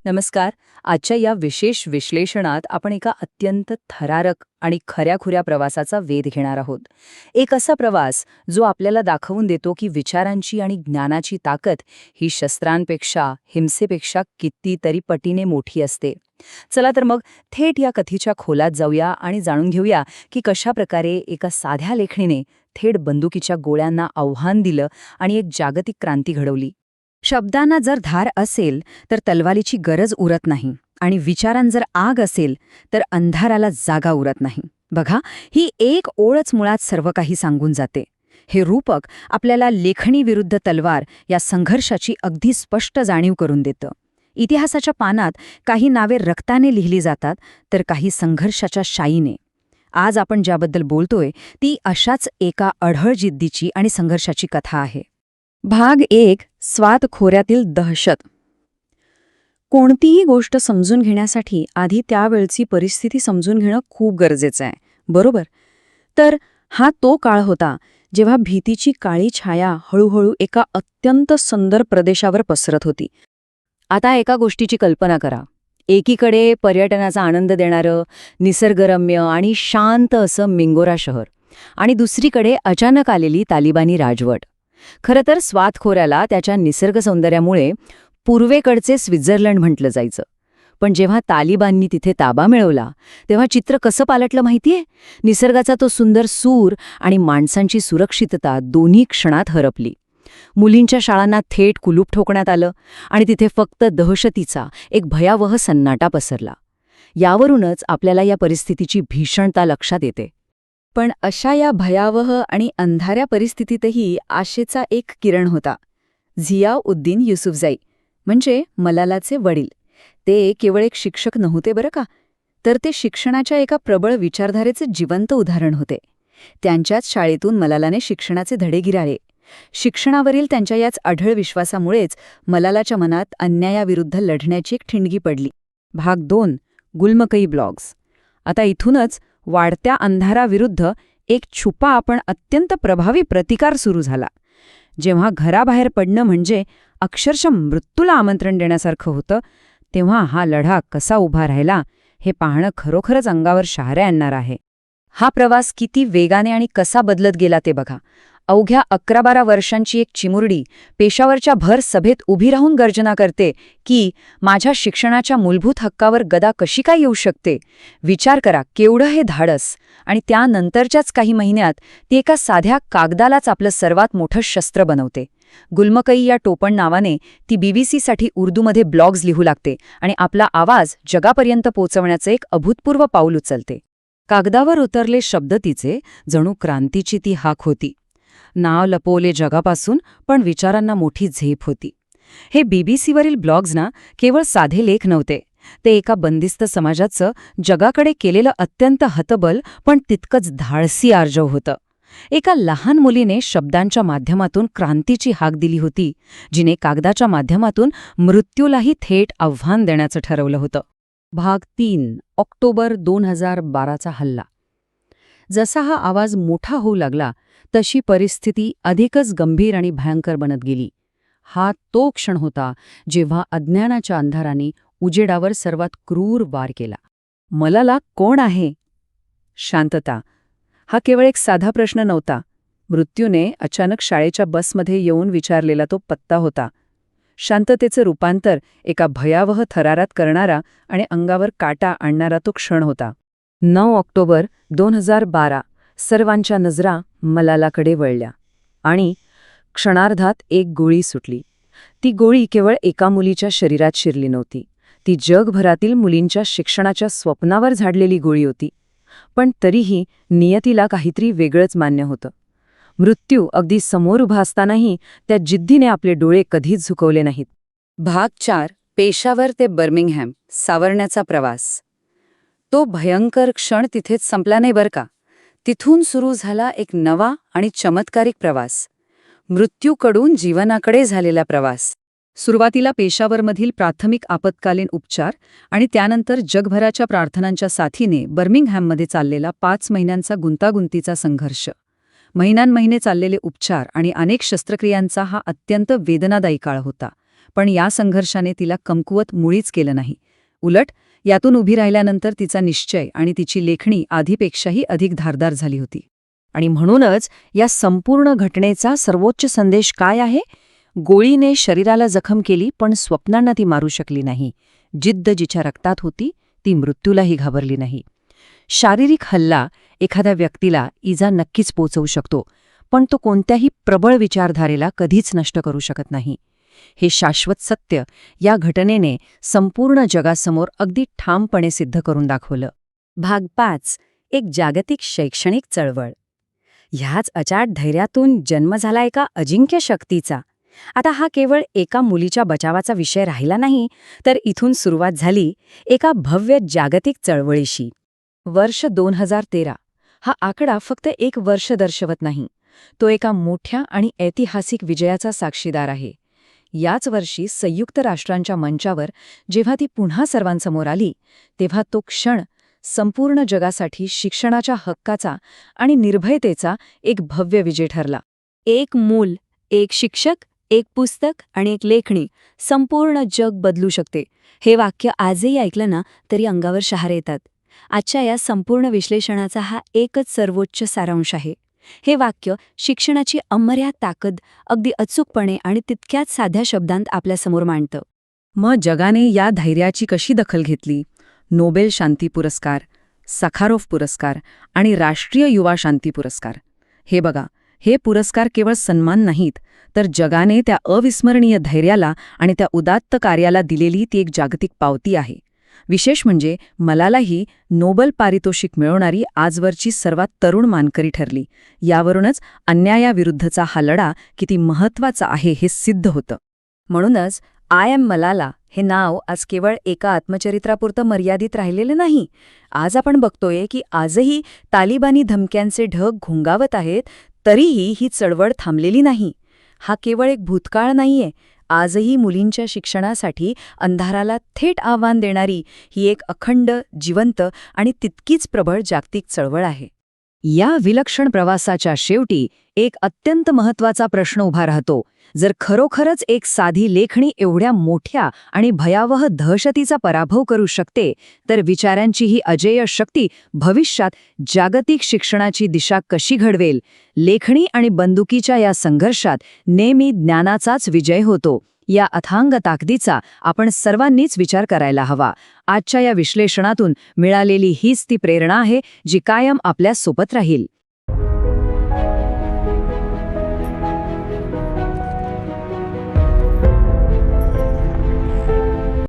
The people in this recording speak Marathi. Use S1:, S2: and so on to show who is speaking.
S1: नमस्कार. आजच्या या विशेष विश्लेषणात आपण एका अत्यंत थरारक आणि खऱ्याखुऱ्या प्रवासाचा वेध घेणार आहोत. एक असा प्रवास जो आपल्याला दाखवून देतो की विचारांची आणि ज्ञानाची ताकद ही शस्त्रांपेक्षा, हिंसेपेक्षा कितीतरी पटीने मोठी असते. चला तर मग थेट या कथेच्या खोलात जाऊया आणि जाणून घेऊया की कशा प्रकारे एका साध्या लेखणीने थेट बंदुकीच्या गोळ्यांना आव्हान दिलं आणि एक जागतिक क्रांती घडवली. शब्दांना जर धार असेल तर तलवारीची गरज उरत नाही आणि विचारांत जर आग असेल तर अंधाराला जागा उरत नाही. बघा, ही एक ओळच मुळात सर्व काही सांगून जाते. हे रूपक आपल्याला लेखणी विरुद्ध तलवार या संघर्षाची अगदी स्पष्ट जाणीव करून देतं. इतिहासाच्या पानात काही नावे रक्ताने लिहिली जातात तर काही संघर्षाच्या शाईने. आज आपण ज्याबद्दल बोलतोय ती अशाच एका अढळ जिद्दीची आणि संघर्षाची कथा आहे. भाग 1. स्वात खोऱ्यातील दहशत. कोणतीही गोष्ट समजून घेण्यासाठी आधी त्यावेळची परिस्थिती समजून घेणं खूप गरजेचं आहे, बरोबर? तर हा तो काळ होता जेव्हा भीतीची काळी छाया हळूहळू एका अत्यंत सुंदर प्रदेशावर पसरत होती. आता एका गोष्टीची कल्पना करा. एकीकडे पर्यटनाचा आनंद देणारं, निसर्गरम्य आणि शांत असं मिंगोरा शहर, आणि दुसरीकडे अचानक आलेली तालिबानी राजवट. खरं तर स्वात खोऱ्याला त्याच्या निसर्ग सौंदर्यामुळे पूर्वेकडचे स्वित्झर्लंड म्हटलं जायचं. पण जेव्हा तालिबाननी तिथे ताबा मिळवला तेव्हा चित्र कसं पालटलं माहितीये? निसर्गाचा तो सुंदर सूर आणि माणसांची सुरक्षितता दोन्ही क्षणात हरपली. मुलींच्या शाळांना थेट कुलूप ठोकण्यात आलं आणि तिथे फक्त दहशतीचा एक भयावह सन्नाटा पसरला. यावरूनच आपल्याला या परिस्थितीची भीषणता लक्षात येते. पण अशा या भयावह आणि अंधाऱ्या परिस्थितीतही आशेचा एक किरण होता. झियाउद्दीन युसुफजाई, म्हणजे मलालाचे वडील. ते केवळ एक शिक्षक नव्हते बरं का, तर ते शिक्षणाच्या एका प्रबळ विचारधारेचे जिवंत उदाहरण होते. त्यांच्याच शाळेतून मलालाने शिक्षणाचे धडे गिराळे. शिक्षणावरील त्यांच्या याच अढळ विश्वासामुळेच मलालाच्या मनात अन्यायाविरुद्ध लढण्याची एक ठिणगी पडली. भाग 2. गुलमकई ब्लॉग्स. आता इथूनच वाढत्या अंधाराविरुद्ध एक छुपा पण अत्यंत प्रभावी प्रतिकार सुरू झाला. जेव्हा घराबाहेर पडणं म्हणजे अक्षरशः मृत्यूला आमंत्रण देण्यासारखं होतं, तेव्हा हा लढा कसा उभा राहिला हे पाहणं खरोखरच अंगावर शहाऱ्या आणणार आहे. हा प्रवास किती वेगाने आणि कसा बदलत गेला ते बघा. अवघ्या 11-12 वर्षांची एक चिमुरडी पेशावरच्या भर सभेत उभी राहून गर्जना करते की माझ्या शिक्षणाच्या मूलभूत हक्कावर गदा कशी काय येऊ शकते. विचार करा केवढं हे धाडस. आणि त्यानंतरच्याच काही महिन्यात ती एका साध्या कागदालाच आपलं सर्वात मोठं शस्त्र बनवते. गुलमकई या टोपण नावाने ती बीबीसीसाठी उर्दूमध्ये ब्लॉग्स लिहू लागते आणि आपला आवाज जगापर्यंत पोचवण्याचं एक अभूतपूर्व पाऊल उचलते. कागदावर उतरले शब्द तिचे जणू क्रांतीची ती हाक होती. नाव लपवले जगापासून, पण विचारांना मोठी झेप होती. हे बीबीसीवरील ब्लॉग्स ना केवळ साधे लेख नव्हते. ते एका बंदिस्त समाजाचं जगाकडे केलेलं अत्यंत हतबल पण तितकंच धाडसी आर्जव होतं. एका लहान मुलीने शब्दांच्या माध्यमातून क्रांतीची हाक दिली होती, जिने कागदाच्या माध्यमातून मृत्यूलाही थेट आव्हान देण्याचं ठरवलं होतं. भाग 3. ऑक्टोबर 2012चा हल्ला. जसा हा आवाज मोठा होऊ लागला तशी परिस्थिती अधिकच गंभीर आणि भयंकर बनत गेली. हा तो क्षण होता जेव्हा अज्ञानाच्या अंधाराने उजेडावर सर्वात क्रूर वार केला. मलाला कोण आहे? शांतता हा केवळ एक साधा प्रश्न नव्हता. मृत्यूने अचानक शाळेच्या बसमध्ये येऊन विचारलेला तो पत्ता होता. शांततेचं रूपांतर एका भयावह थरारात करणारा आणि अंगावर काटा आणणारा तो क्षण होता. 9 ऑक्टोबर 2012. सर्वांच्या नजरा मलालाकडे वळल्या आणि क्षणार्धात एक गोळी सुटली. ती गोळी केवळ एका मुलीच्या शरीरात शिरली नव्हती. ती जगभरातील मुलींच्या शिक्षणाच्या स्वप्नावर झाडलेली गोळी होती. पण तरीही नियतीला काहीतरी वेगळंच मान्य होतं. मृत्यू अगदी समोर उभा असतानाही त्या जिद्दीने आपले डोळे कधीच झुकवले नाहीत. भाग 4. पेशावर ते बर्मिंगहॅम सावरण्याचा प्रवास. तो भयंकर क्षण तिथेच संपला नाही बरं का. तिथून सुरू झाला एक नवा आणि चमत्कारिक प्रवास. मृत्यूकडून जीवनाकडे झालेला प्रवास. सुरुवातीला पेशावरमधील प्राथमिक आपत्कालीन उपचार आणि त्यानंतर जगभराच्या प्रार्थनांच्या साथीने बर्मिंगहॅममध्ये चाललेला 5 महिन्यांचा गुंतागुंतीचा संघर्ष. महिन्यानमहिने चाललेले उपचार आणि अनेक शस्त्रक्रियांचा हा अत्यंत वेदनादायी काळ होता. पण या संघर्षाने तिला कमकुवत मुळीच केलं नाही. उलट यातून उभी राहिल्यानंतर तिचा निश्चय आणि तिची लेखणी आधीपेक्षाही अधिक धारदार झाली होती. आणि म्हणूनच या संपूर्ण घटनेचा सर्वोच्च संदेश काय आहे? गोळीने शरीराला जखम केली, पण स्वप्नांना ती मारू शकली नाही. जिद्द जिच्या रक्तात होती ती मृत्यूलाही घाबरली नाही. शारीरिक हल्ला एखाद्या व्यक्तीला इजा नक्कीच पोचवू शकतो, पण तो कोणत्याही प्रबळ विचारधारेला कधीच नष्ट करू शकत नाही. हे शाश्वत सत्य या घटनेने संपूर्ण जगासमोर अगदी ठामपणे सिद्ध करून दाखवलं. भाग 5. एक जागतिक शैक्षणिक चळवळ. ह्याच अचाट धैर्यातून जन्म झाला एका अजिंक्य शक्तीचा. आता हा केवळ एका मुलीच्या बचावाचा विषय राहिला नाही, तर इथून सुरुवात झाली एका भव्य जागतिक चळवळीशी. वर्ष 2013 हा आकडा फक्त एक वर्ष दर्शवत नाही, तो एका मोठ्या आणि ऐतिहासिक विजयाचा साक्षीदार आहे. याच वर्षी संयुक्त राष्ट्रांच्या मंचावर जेव्हा ती पुन्हा सर्वांसमोर आली, तेव्हा तो क्षण संपूर्ण जगासाठी शिक्षणाच्या हक्काचा आणि निर्भयतेचा एक भव्य विजय ठरला. एक मूल, एक शिक्षक, एक पुस्तक आणि एक लेखणी, संपूर्ण जग बदलू शकते. हे वाक्य आजही ऐकलं ना तरी अंगावर शहारे येतात. आजच्या या संपूर्ण विश्लेषणाचा हा एकच सर्वोच्च सारांश आहे. हे वाक्य शिक्षणाची अमर्याद ताकद अगदी अचूकपणे आणि तितक्याच साध्या शब्दांत आपल्यासमोर मांडतं. मग जगाने या धैर्याची कशी दखल घेतली? नोबेल शांती पुरस्कार, सखारोव्ह पुरस्कार आणि राष्ट्रीय युवा शांती पुरस्कार. हे बघा, हे पुरस्कार केवळ सन्मान नाहीत, तर जगाने त्या अविस्मरणीय धैर्याला आणि त्या उदात्त कार्याला दिलेली ती एक जागतिक पावती आहे. विशेष म्हणजे मलाला ही नोबेल पारितोषिक मिळवणारी आजवरची सर्वात तरुण मानकरी ठरली. यावरूनच अन्यायाविरुद्धचा हा लढा किती महत्त्वाचा आहे हे सिद्ध होतं. म्हणूनच आय एम मलाला हे नाव आज केवळ एका आत्मचरित्रापुरतं मर्यादित राहिलेलं नाही. आज आपण बघतोय की आजही तालिबानी धमक्यांचे ढग घोंगावत आहेत, तरीही ही चळवळ थांबलेली नाही. हा केवळ एक भूतकाळ नाहीये. आजही मुलींच्या शिक्षणासाठी अंधाराला थेट आव्हान देणारी ही एक अखंड, जिवंत आणि तितकीच प्रबळ जागतिक चळवळ आहे. या विलक्षण प्रवासाच्या शेवटी एक अत्यंत महत्त्वाचा प्रश्न उभा राहतो. जर खरोखरच एक साधी लेखणी एवढ्या मोठ्या आणि भयावह दहशतीचा पराभव करू शकते, तर विचारांची ही अजेय शक्ती भविष्यात जागतिक शिक्षणाची दिशा कशी घडवेल? लेखणी आणि बंदुकीच्या या संघर्षात नेहमी ज्ञानाचाच विजय होतो. या अथांग ताकदीचा आपण सर्वांनीच विचार करायला हवा. आजच्या या विश्लेषणातून मिळालेली हीच ती प्रेरणा आहे जी कायम आपल्या सोबत राहील.